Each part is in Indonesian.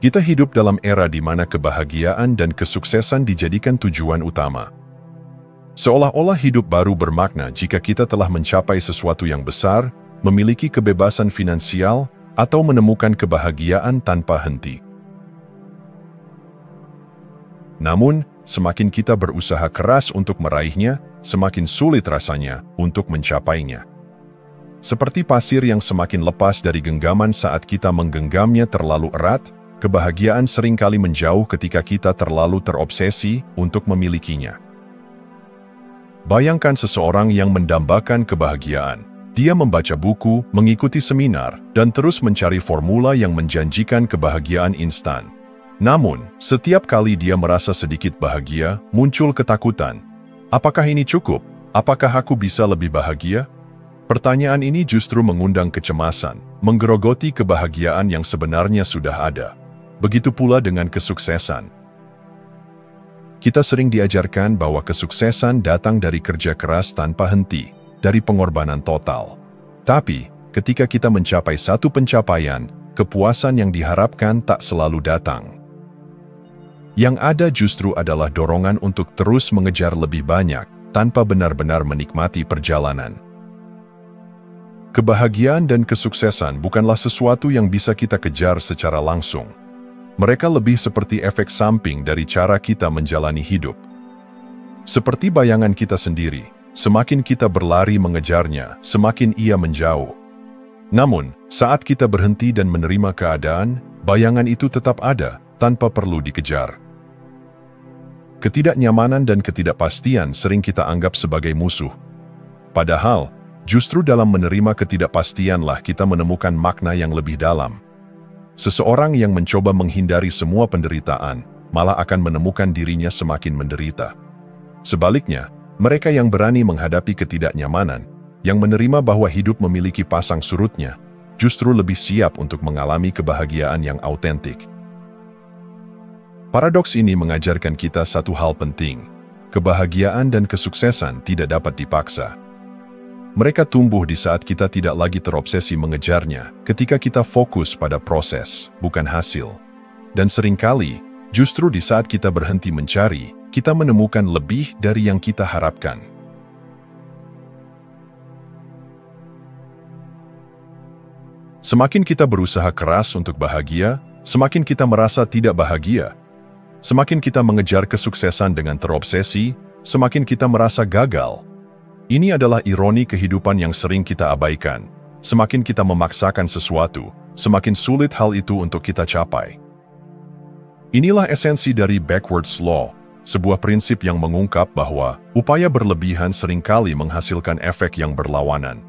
Kita hidup dalam era di mana kebahagiaan dan kesuksesan dijadikan tujuan utama. Seolah-olah hidup baru bermakna jika kita telah mencapai sesuatu yang besar, memiliki kebebasan finansial, atau menemukan kebahagiaan tanpa henti. Namun, semakin kita berusaha keras untuk meraihnya, semakin sulit rasanya untuk mencapainya. Seperti pasir yang semakin lepas dari genggaman saat kita menggenggamnya terlalu erat, kebahagiaan seringkali menjauh ketika kita terlalu terobsesi untuk memilikinya. Bayangkan seseorang yang mendambakan kebahagiaan. Dia membaca buku, mengikuti seminar, dan terus mencari formula yang menjanjikan kebahagiaan instan. Namun, setiap kali dia merasa sedikit bahagia, muncul ketakutan. Apakah ini cukup? Apakah aku bisa lebih bahagia? Pertanyaan ini justru mengundang kecemasan, menggerogoti kebahagiaan yang sebenarnya sudah ada. Begitu pula dengan kesuksesan. Kita sering diajarkan bahwa kesuksesan datang dari kerja keras tanpa henti, dari pengorbanan total. Tapi, ketika kita mencapai satu pencapaian, kepuasan yang diharapkan tak selalu datang. Yang ada justru adalah dorongan untuk terus mengejar lebih banyak, tanpa benar-benar menikmati perjalanan. Kebahagiaan dan kesuksesan bukanlah sesuatu yang bisa kita kejar secara langsung. Mereka lebih seperti efek samping dari cara kita menjalani hidup. Seperti bayangan kita sendiri, semakin kita berlari mengejarnya, semakin ia menjauh. Namun, saat kita berhenti dan menerima keadaan, bayangan itu tetap ada, tanpa perlu dikejar. Ketidaknyamanan dan ketidakpastian sering kita anggap sebagai musuh. Padahal, justru dalam menerima ketidakpastianlah kita menemukan makna yang lebih dalam. Seseorang yang mencoba menghindari semua penderitaan, malah akan menemukan dirinya semakin menderita. Sebaliknya, mereka yang berani menghadapi ketidaknyamanan, yang menerima bahwa hidup memiliki pasang surutnya, justru lebih siap untuk mengalami kebahagiaan yang autentik. Paradoks ini mengajarkan kita satu hal penting. Kebahagiaan dan kesuksesan tidak dapat dipaksa. Mereka tumbuh di saat kita tidak lagi terobsesi mengejarnya, ketika kita fokus pada proses, bukan hasil. Dan seringkali, justru di saat kita berhenti mencari, kita menemukan lebih dari yang kita harapkan. Semakin kita berusaha keras untuk bahagia, semakin kita merasa tidak bahagia. Semakin kita mengejar kesuksesan dengan terobsesi, semakin kita merasa gagal. Ini adalah ironi kehidupan yang sering kita abaikan. Semakin kita memaksakan sesuatu, semakin sulit hal itu untuk kita capai. Inilah esensi dari Backwards Law, sebuah prinsip yang mengungkap bahwa upaya berlebihan seringkali menghasilkan efek yang berlawanan.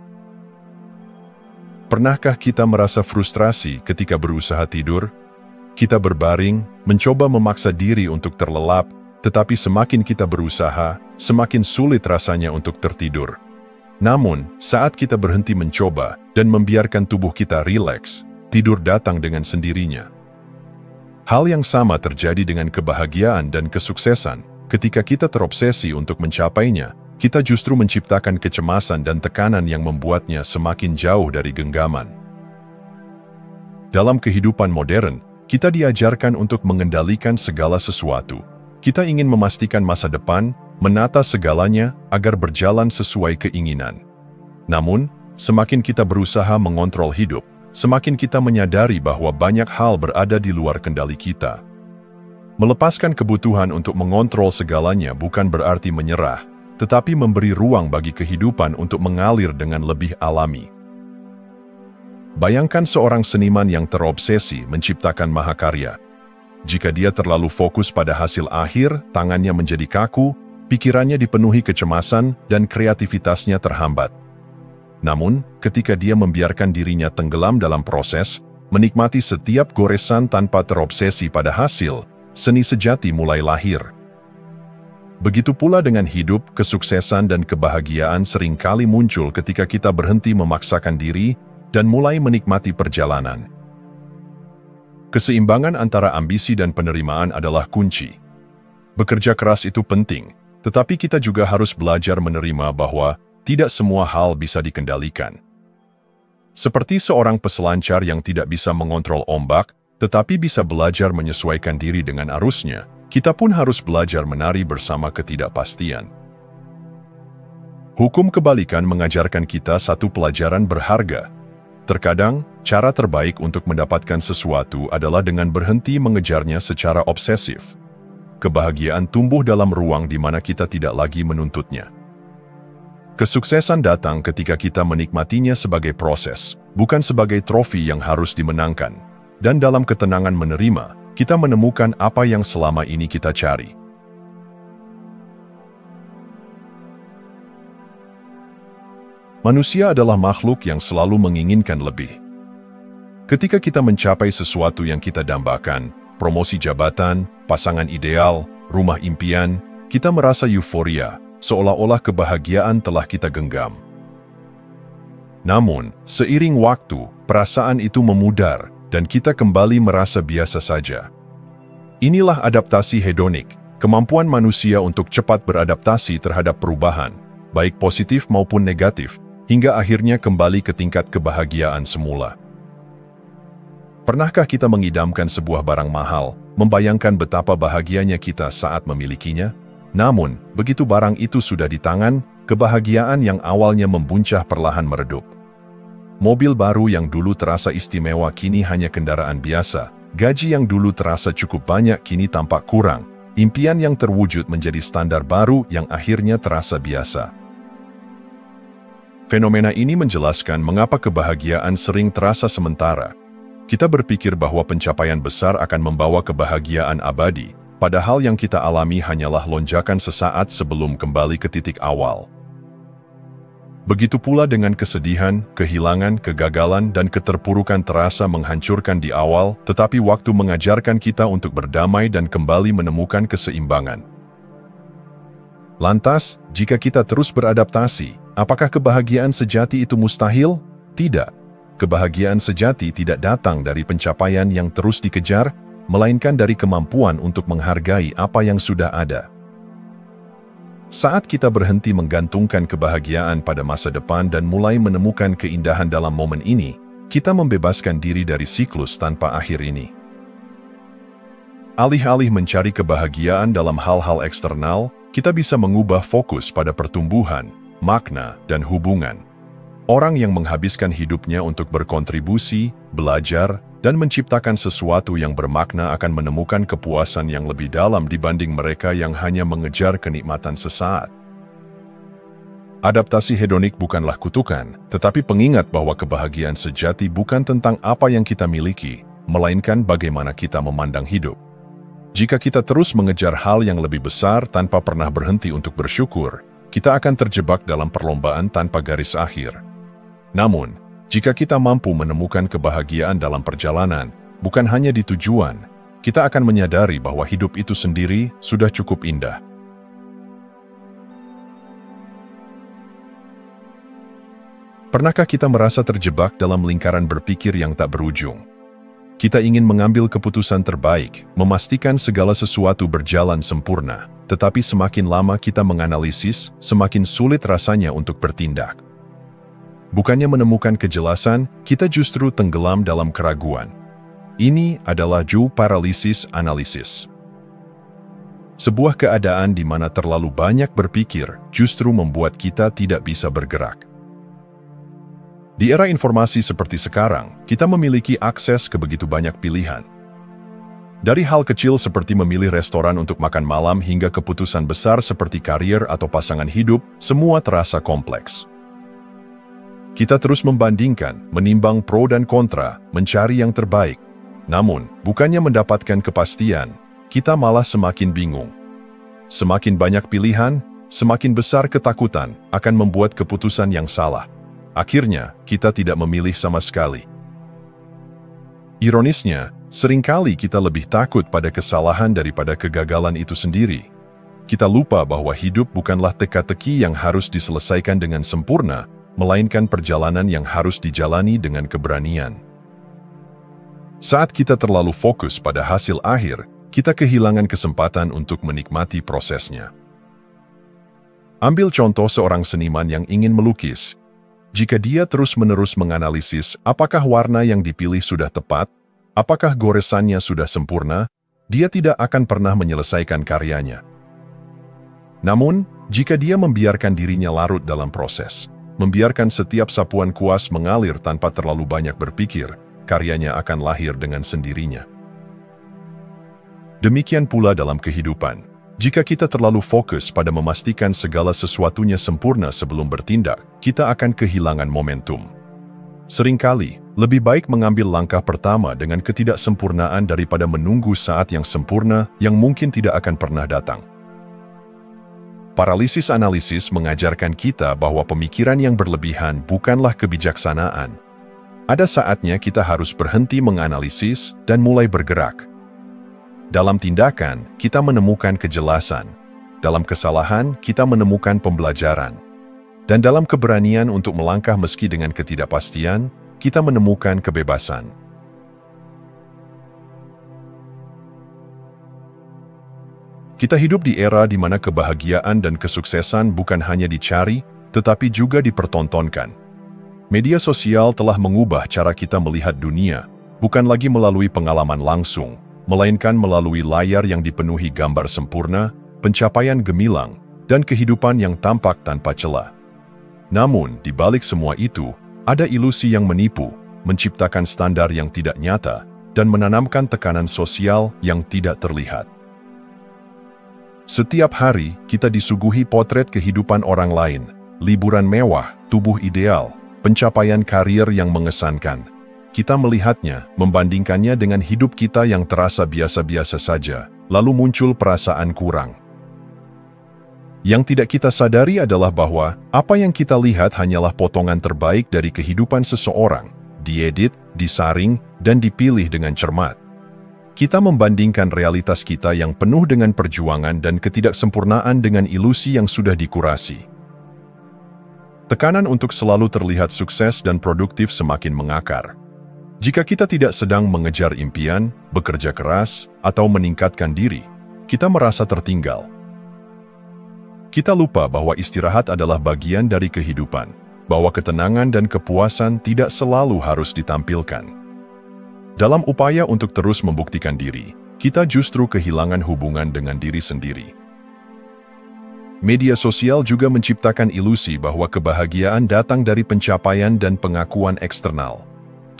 Pernahkah kita merasa frustrasi ketika berusaha tidur? Kita berbaring, mencoba memaksa diri untuk terlelap, tetapi semakin kita berusaha, semakin sulit rasanya untuk tertidur. Namun, saat kita berhenti mencoba dan membiarkan tubuh kita rileks, tidur datang dengan sendirinya. Hal yang sama terjadi dengan kebahagiaan dan kesuksesan. Ketika kita terobsesi untuk mencapainya, kita justru menciptakan kecemasan dan tekanan yang membuatnya semakin jauh dari genggaman. Dalam kehidupan modern, kita diajarkan untuk mengendalikan segala sesuatu. Kita ingin memastikan masa depan, menata segalanya agar berjalan sesuai keinginan. Namun, semakin kita berusaha mengontrol hidup, semakin kita menyadari bahwa banyak hal berada di luar kendali kita. Melepaskan kebutuhan untuk mengontrol segalanya bukan berarti menyerah, tetapi memberi ruang bagi kehidupan untuk mengalir dengan lebih alami. Bayangkan seorang seniman yang terobsesi menciptakan mahakarya. Jika dia terlalu fokus pada hasil akhir, tangannya menjadi kaku, pikirannya dipenuhi kecemasan, dan kreativitasnya terhambat. Namun, ketika dia membiarkan dirinya tenggelam dalam proses, menikmati setiap goresan tanpa terobsesi pada hasil, seni sejati mulai lahir. Begitu pula dengan hidup, kesuksesan dan kebahagiaan seringkali muncul ketika kita berhenti memaksakan diri dan mulai menikmati perjalanan. Keseimbangan antara ambisi dan penerimaan adalah kunci. Bekerja keras itu penting, tetapi kita juga harus belajar menerima bahwa tidak semua hal bisa dikendalikan. Seperti seorang peselancar yang tidak bisa mengontrol ombak, tetapi bisa belajar menyesuaikan diri dengan arusnya, kita pun harus belajar menari bersama ketidakpastian. Hukum kebalikan mengajarkan kita satu pelajaran berharga. Terkadang, cara terbaik untuk mendapatkan sesuatu adalah dengan berhenti mengejarnya secara obsesif. Kebahagiaan tumbuh dalam ruang di mana kita tidak lagi menuntutnya. Kesuksesan datang ketika kita menikmatinya sebagai proses, bukan sebagai trofi yang harus dimenangkan. Dan dalam ketenangan menerima, kita menemukan apa yang selama ini kita cari. Manusia adalah makhluk yang selalu menginginkan lebih. Ketika kita mencapai sesuatu yang kita dambakan, promosi jabatan, pasangan ideal, rumah impian, kita merasa euforia, seolah-olah kebahagiaan telah kita genggam. Namun, seiring waktu, perasaan itu memudar, dan kita kembali merasa biasa saja. Inilah adaptasi hedonik, kemampuan manusia untuk cepat beradaptasi terhadap perubahan, baik positif maupun negatif, hingga akhirnya kembali ke tingkat kebahagiaan semula. Pernahkah kita mengidamkan sebuah barang mahal, membayangkan betapa bahagianya kita saat memilikinya? Namun, begitu barang itu sudah di tangan, kebahagiaan yang awalnya membuncah perlahan meredup. Mobil baru yang dulu terasa istimewa kini hanya kendaraan biasa, gaji yang dulu terasa cukup banyak kini tampak kurang, impian yang terwujud menjadi standar baru yang akhirnya terasa biasa. Fenomena ini menjelaskan mengapa kebahagiaan sering terasa sementara. Kita berpikir bahwa pencapaian besar akan membawa kebahagiaan abadi, padahal yang kita alami hanyalah lonjakan sesaat sebelum kembali ke titik awal. Begitu pula dengan kesedihan, kehilangan, kegagalan, dan keterpurukan terasa menghancurkan di awal, tetapi waktu mengajarkan kita untuk berdamai dan kembali menemukan keseimbangan. Lantas, jika kita terus beradaptasi, apakah kebahagiaan sejati itu mustahil? Tidak. Kebahagiaan sejati tidak datang dari pencapaian yang terus dikejar, melainkan dari kemampuan untuk menghargai apa yang sudah ada. Saat kita berhenti menggantungkan kebahagiaan pada masa depan dan mulai menemukan keindahan dalam momen ini, kita membebaskan diri dari siklus tanpa akhir ini. Alih-alih mencari kebahagiaan dalam hal-hal eksternal, kita bisa mengubah fokus pada pertumbuhan, makna, dan hubungan. Orang yang menghabiskan hidupnya untuk berkontribusi, belajar, dan menciptakan sesuatu yang bermakna akan menemukan kepuasan yang lebih dalam dibanding mereka yang hanya mengejar kenikmatan sesaat. Adaptasi hedonik bukanlah kutukan, tetapi pengingat bahwa kebahagiaan sejati bukan tentang apa yang kita miliki, melainkan bagaimana kita memandang hidup. Jika kita terus mengejar hal yang lebih besar tanpa pernah berhenti untuk bersyukur, kita akan terjebak dalam perlombaan tanpa garis akhir. Namun, jika kita mampu menemukan kebahagiaan dalam perjalanan, bukan hanya di tujuan, kita akan menyadari bahwa hidup itu sendiri sudah cukup indah. Pernahkah kita merasa terjebak dalam lingkaran berpikir yang tak berujung? Kita ingin mengambil keputusan terbaik, memastikan segala sesuatu berjalan sempurna, tetapi semakin lama kita menganalisis, semakin sulit rasanya untuk bertindak. Bukannya menemukan kejelasan, kita justru tenggelam dalam keraguan. Ini adalah Joe paralysis analisis. Sebuah keadaan di mana terlalu banyak berpikir justru membuat kita tidak bisa bergerak. Di era informasi seperti sekarang, kita memiliki akses ke begitu banyak pilihan. Dari hal kecil seperti memilih restoran untuk makan malam hingga keputusan besar seperti karier atau pasangan hidup, semua terasa kompleks. Kita terus membandingkan, menimbang pro dan kontra, mencari yang terbaik. Namun, bukannya mendapatkan kepastian, kita malah semakin bingung. Semakin banyak pilihan, semakin besar ketakutan akan membuat keputusan yang salah. Akhirnya, kita tidak memilih sama sekali. Ironisnya, seringkali kita lebih takut pada kesalahan daripada kegagalan itu sendiri. Kita lupa bahwa hidup bukanlah teka-teki yang harus diselesaikan dengan sempurna, melainkan perjalanan yang harus dijalani dengan keberanian. Saat kita terlalu fokus pada hasil akhir, kita kehilangan kesempatan untuk menikmati prosesnya. Ambil contoh seorang seniman yang ingin melukis. Jika dia terus-menerus menganalisis apakah warna yang dipilih sudah tepat, Apakah goresannya sudah sempurna? Dia tidak akan pernah menyelesaikan karyanya. Namun, jika dia membiarkan dirinya larut dalam proses, membiarkan setiap sapuan kuas mengalir tanpa terlalu banyak berpikir, karyanya akan lahir dengan sendirinya. Demikian pula dalam kehidupan. Jika kita terlalu fokus pada memastikan segala sesuatunya sempurna sebelum bertindak, kita akan kehilangan momentum. Seringkali, lebih baik mengambil langkah pertama dengan ketidaksempurnaan daripada menunggu saat yang sempurna yang mungkin tidak akan pernah datang. Paralisis analisis mengajarkan kita bahwa pemikiran yang berlebihan bukanlah kebijaksanaan. Ada saatnya kita harus berhenti menganalisis dan mulai bergerak. Dalam tindakan, kita menemukan kejelasan. Dalam kesalahan, kita menemukan pembelajaran. Dan dalam keberanian untuk melangkah meski dengan ketidakpastian, kita menemukan kebebasan. Kita hidup di era di mana kebahagiaan dan kesuksesan bukan hanya dicari, tetapi juga dipertontonkan. Media sosial telah mengubah cara kita melihat dunia, bukan lagi melalui pengalaman langsung, melainkan melalui layar yang dipenuhi gambar sempurna, pencapaian gemilang, dan kehidupan yang tampak tanpa celah. Namun, di balik semua itu, ada ilusi yang menipu, menciptakan standar yang tidak nyata, dan menanamkan tekanan sosial yang tidak terlihat. Setiap hari, kita disuguhi potret kehidupan orang lain, liburan mewah, tubuh ideal, pencapaian karir yang mengesankan. Kita melihatnya, membandingkannya dengan hidup kita yang terasa biasa-biasa saja, lalu muncul perasaan kurang. Yang tidak kita sadari adalah bahwa apa yang kita lihat hanyalah potongan terbaik dari kehidupan seseorang, diedit, disaring, dan dipilih dengan cermat. Kita membandingkan realitas kita yang penuh dengan perjuangan dan ketidaksempurnaan dengan ilusi yang sudah dikurasi. Tekanan untuk selalu terlihat sukses dan produktif semakin mengakar. Jika kita tidak sedang mengejar impian, bekerja keras, atau meningkatkan diri, kita merasa tertinggal. Kita lupa bahwa istirahat adalah bagian dari kehidupan, bahwa ketenangan dan kepuasan tidak selalu harus ditampilkan. Dalam upaya untuk terus membuktikan diri, kita justru kehilangan hubungan dengan diri sendiri. Media sosial juga menciptakan ilusi bahwa kebahagiaan datang dari pencapaian dan pengakuan eksternal.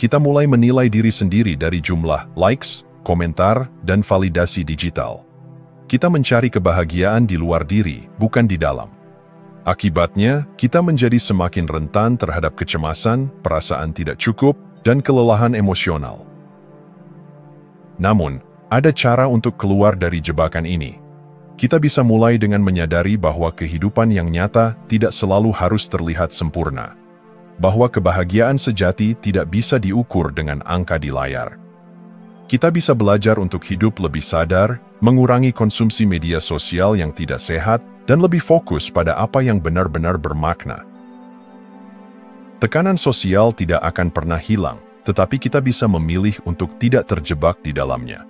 Kita mulai menilai diri sendiri dari jumlah likes, komentar, dan validasi digital. Kita mencari kebahagiaan di luar diri, bukan di dalam. Akibatnya, kita menjadi semakin rentan terhadap kecemasan, perasaan tidak cukup, dan kelelahan emosional. Namun, ada cara untuk keluar dari jebakan ini. Kita bisa mulai dengan menyadari bahwa kehidupan yang nyata tidak selalu harus terlihat sempurna. Bahwa kebahagiaan sejati tidak bisa diukur dengan angka di layar. Kita bisa belajar untuk hidup lebih sadar, mengurangi konsumsi media sosial yang tidak sehat, dan lebih fokus pada apa yang benar-benar bermakna. Tekanan sosial tidak akan pernah hilang, tetapi kita bisa memilih untuk tidak terjebak di dalamnya.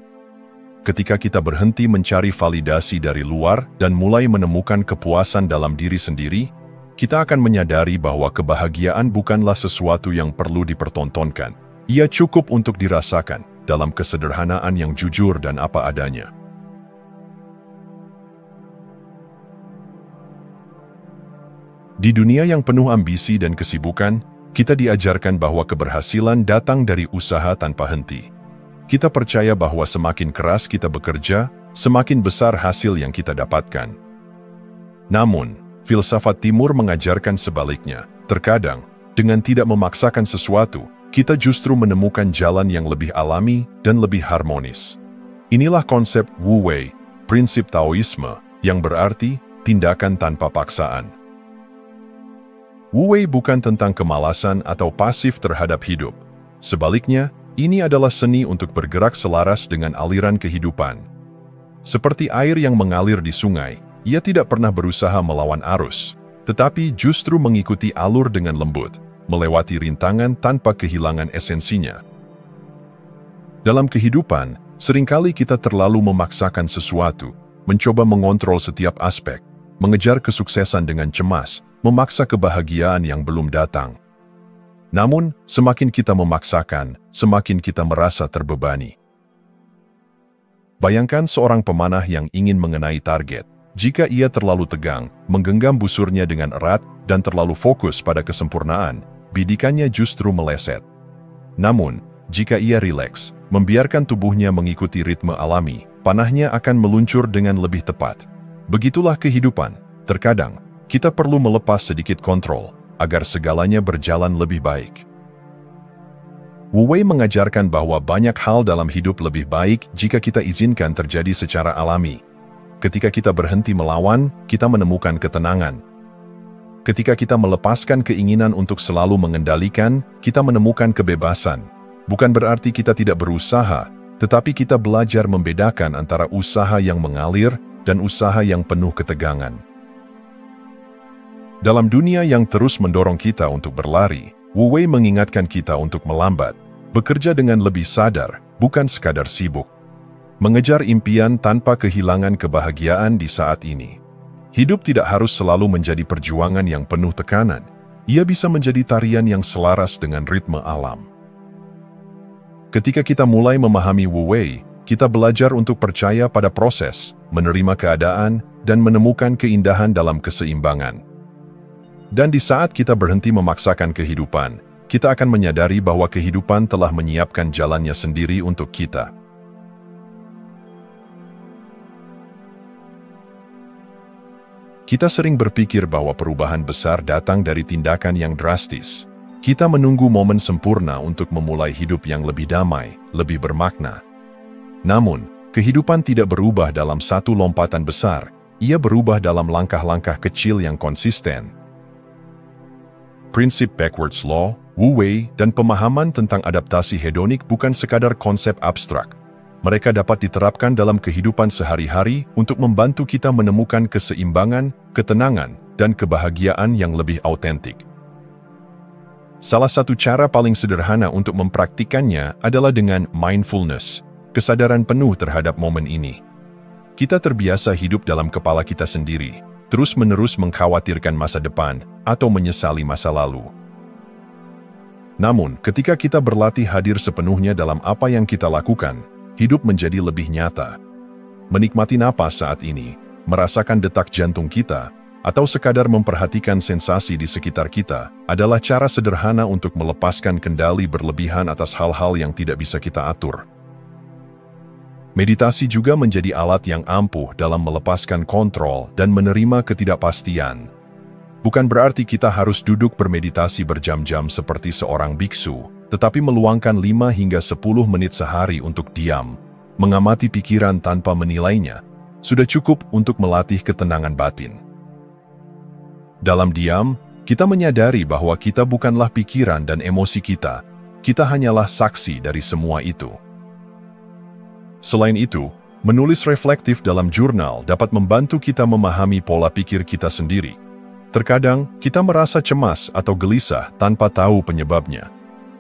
Ketika kita berhenti mencari validasi dari luar dan mulai menemukan kepuasan dalam diri sendiri, kita akan menyadari bahwa kebahagiaan bukanlah sesuatu yang perlu dipertontonkan. Ia cukup untuk dirasakan dalam kesederhanaan yang jujur dan apa adanya. Di dunia yang penuh ambisi dan kesibukan, kita diajarkan bahwa keberhasilan datang dari usaha tanpa henti. Kita percaya bahwa semakin keras kita bekerja, semakin besar hasil yang kita dapatkan. Namun, filsafat Timur mengajarkan sebaliknya. Terkadang, dengan tidak memaksakan sesuatu, kita justru menemukan jalan yang lebih alami dan lebih harmonis. Inilah konsep Wu Wei, prinsip Taoisme, yang berarti tindakan tanpa paksaan. Wu Wei bukan tentang kemalasan atau pasif terhadap hidup. Sebaliknya, ini adalah seni untuk bergerak selaras dengan aliran kehidupan. Seperti air yang mengalir di sungai, ia tidak pernah berusaha melawan arus, tetapi justru mengikuti alur dengan lembut, melewati rintangan tanpa kehilangan esensinya. Dalam kehidupan, seringkali kita terlalu memaksakan sesuatu, mencoba mengontrol setiap aspek, mengejar kesuksesan dengan cemas, memaksa kebahagiaan yang belum datang. Namun, semakin kita memaksakan, semakin kita merasa terbebani. Bayangkan seorang pemanah yang ingin mengenai target. Jika ia terlalu tegang, menggenggam busurnya dengan erat, dan terlalu fokus pada kesempurnaan, bidikannya justru meleset. Namun, jika ia rileks, membiarkan tubuhnya mengikuti ritme alami, panahnya akan meluncur dengan lebih tepat. Begitulah kehidupan. Terkadang, kita perlu melepas sedikit kontrol, agar segalanya berjalan lebih baik. Wu Wei mengajarkan bahwa banyak hal dalam hidup lebih baik jika kita izinkan terjadi secara alami. Ketika kita berhenti melawan, kita menemukan ketenangan. Ketika kita melepaskan keinginan untuk selalu mengendalikan, kita menemukan kebebasan. Bukan berarti kita tidak berusaha, tetapi kita belajar membedakan antara usaha yang mengalir dan usaha yang penuh ketegangan. Dalam dunia yang terus mendorong kita untuk berlari, Wu Wei mengingatkan kita untuk melambat, bekerja dengan lebih sadar, bukan sekadar sibuk. Mengejar impian tanpa kehilangan kebahagiaan di saat ini. Hidup tidak harus selalu menjadi perjuangan yang penuh tekanan. Ia bisa menjadi tarian yang selaras dengan ritme alam. Ketika kita mulai memahami Wu Wei, kita belajar untuk percaya pada proses, menerima keadaan, dan menemukan keindahan dalam keseimbangan. Dan di saat kita berhenti memaksakan kehidupan, kita akan menyadari bahwa kehidupan telah menyiapkan jalannya sendiri untuk kita. Kita sering berpikir bahwa perubahan besar datang dari tindakan yang drastis. Kita menunggu momen sempurna untuk memulai hidup yang lebih damai, lebih bermakna. Namun, kehidupan tidak berubah dalam satu lompatan besar, ia berubah dalam langkah-langkah kecil yang konsisten. Prinsip Backwards Law, Wu Wei, dan pemahaman tentang adaptasi hedonik bukan sekadar konsep abstrak. Mereka dapat diterapkan dalam kehidupan sehari-hari untuk membantu kita menemukan keseimbangan, ketenangan, dan kebahagiaan yang lebih autentik. Salah satu cara paling sederhana untuk mempraktikannya adalah dengan mindfulness, kesadaran penuh terhadap momen ini. Kita terbiasa hidup dalam kepala kita sendiri, terus-menerus mengkhawatirkan masa depan atau menyesali masa lalu. Namun, ketika kita berlatih hadir sepenuhnya dalam apa yang kita lakukan, hidup menjadi lebih nyata. Menikmati napas saat ini, merasakan detak jantung kita, atau sekadar memperhatikan sensasi di sekitar kita, adalah cara sederhana untuk melepaskan kendali berlebihan atas hal-hal yang tidak bisa kita atur. Meditasi juga menjadi alat yang ampuh dalam melepaskan kontrol dan menerima ketidakpastian. Bukan berarti kita harus duduk bermeditasi berjam-jam seperti seorang biksu, tetapi meluangkan 5 hingga 10 menit sehari untuk diam, mengamati pikiran tanpa menilainya, sudah cukup untuk melatih ketenangan batin. Dalam diam, kita menyadari bahwa kita bukanlah pikiran dan emosi kita hanyalah saksi dari semua itu. Selain itu, menulis reflektif dalam jurnal dapat membantu kita memahami pola pikir kita sendiri. Terkadang, kita merasa cemas atau gelisah tanpa tahu penyebabnya.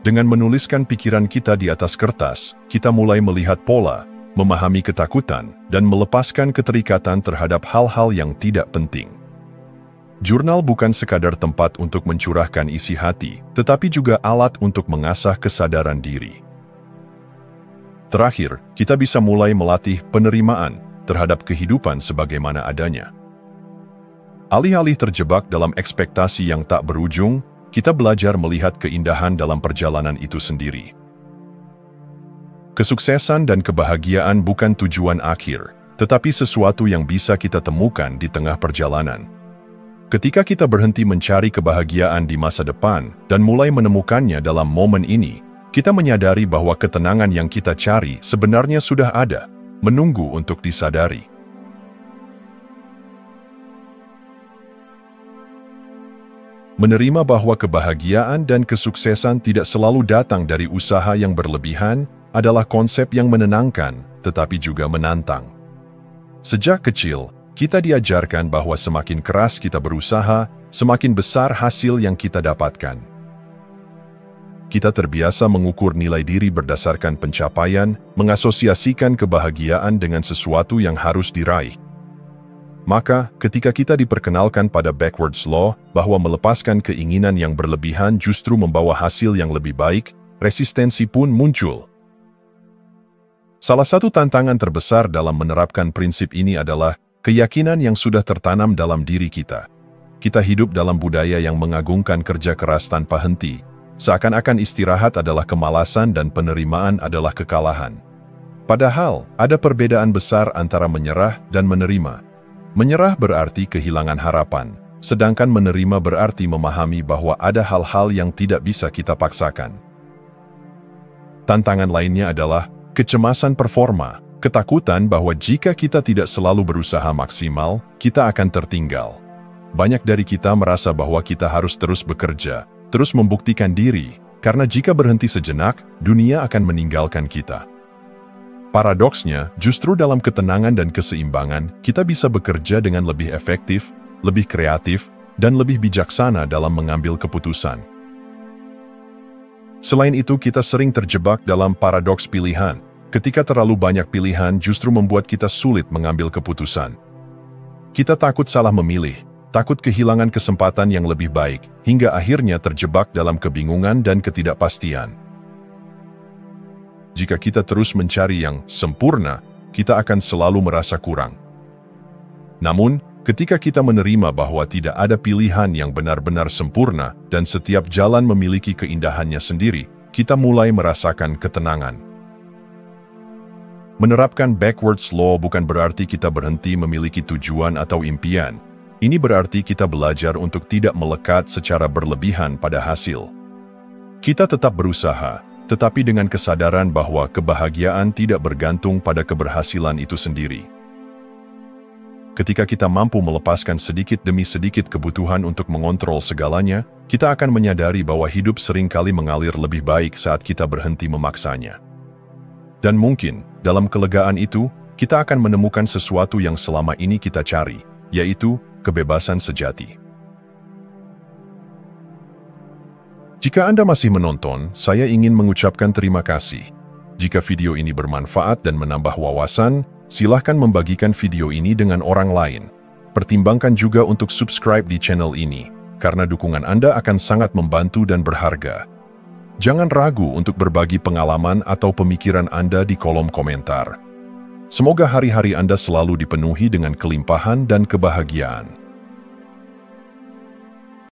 Dengan menuliskan pikiran kita di atas kertas, kita mulai melihat pola, memahami ketakutan, dan melepaskan keterikatan terhadap hal-hal yang tidak penting. Jurnal bukan sekadar tempat untuk mencurahkan isi hati, tetapi juga alat untuk mengasah kesadaran diri. Terakhir, kita bisa mulai melatih penerimaan terhadap kehidupan sebagaimana adanya. Alih-alih terjebak dalam ekspektasi yang tak berujung, kita belajar melihat keindahan dalam perjalanan itu sendiri. Kesuksesan dan kebahagiaan bukan tujuan akhir, tetapi sesuatu yang bisa kita temukan di tengah perjalanan. Ketika kita berhenti mencari kebahagiaan di masa depan dan mulai menemukannya dalam momen ini, kita menyadari bahwa ketenangan yang kita cari sebenarnya sudah ada, menunggu untuk disadari. Menerima bahwa kebahagiaan dan kesuksesan tidak selalu datang dari usaha yang berlebihan adalah konsep yang menenangkan, tetapi juga menantang. Sejak kecil, kita diajarkan bahwa semakin keras kita berusaha, semakin besar hasil yang kita dapatkan. Kita terbiasa mengukur nilai diri berdasarkan pencapaian, mengasosiasikan kebahagiaan dengan sesuatu yang harus diraih. Maka, ketika kita diperkenalkan pada backwards law bahwa melepaskan keinginan yang berlebihan justru membawa hasil yang lebih baik, resistensi pun muncul. Salah satu tantangan terbesar dalam menerapkan prinsip ini adalah keyakinan yang sudah tertanam dalam diri kita. Kita hidup dalam budaya yang mengagungkan kerja keras tanpa henti, seakan-akan istirahat adalah kemalasan dan penerimaan adalah kekalahan. Padahal, ada perbedaan besar antara menyerah dan menerima. Menyerah berarti kehilangan harapan, sedangkan menerima berarti memahami bahwa ada hal-hal yang tidak bisa kita paksakan. Tantangan lainnya adalah kecemasan performa, ketakutan bahwa jika kita tidak selalu berusaha maksimal, kita akan tertinggal. Banyak dari kita merasa bahwa kita harus terus bekerja, terus membuktikan diri, karena jika berhenti sejenak, dunia akan meninggalkan kita. Paradoksnya, justru dalam ketenangan dan keseimbangan, kita bisa bekerja dengan lebih efektif, lebih kreatif, dan lebih bijaksana dalam mengambil keputusan. Selain itu, kita sering terjebak dalam paradoks pilihan. Ketika terlalu banyak pilihan justru membuat kita sulit mengambil keputusan. Kita takut salah memilih, takut kehilangan kesempatan yang lebih baik, hingga akhirnya terjebak dalam kebingungan dan ketidakpastian. Jika kita terus mencari yang sempurna, kita akan selalu merasa kurang. Namun, ketika kita menerima bahwa tidak ada pilihan yang benar-benar sempurna dan setiap jalan memiliki keindahannya sendiri, kita mulai merasakan ketenangan. Menerapkan backwards law bukan berarti kita berhenti memiliki tujuan atau impian. Ini berarti kita belajar untuk tidak melekat secara berlebihan pada hasil. Kita tetap berusaha, tetapi dengan kesadaran bahwa kebahagiaan tidak bergantung pada keberhasilan itu sendiri. Ketika kita mampu melepaskan sedikit demi sedikit kebutuhan untuk mengontrol segalanya, kita akan menyadari bahwa hidup seringkali mengalir lebih baik saat kita berhenti memaksanya. Dan mungkin, dalam kelegaan itu, kita akan menemukan sesuatu yang selama ini kita cari, yaitu kebebasan sejati. Jika Anda masih menonton, saya ingin mengucapkan terima kasih. Jika video ini bermanfaat dan menambah wawasan, silahkan membagikan video ini dengan orang lain. Pertimbangkan juga untuk subscribe di channel ini, karena dukungan Anda akan sangat membantu dan berharga. Jangan ragu untuk berbagi pengalaman atau pemikiran Anda di kolom komentar. Semoga hari-hari Anda selalu dipenuhi dengan kelimpahan dan kebahagiaan.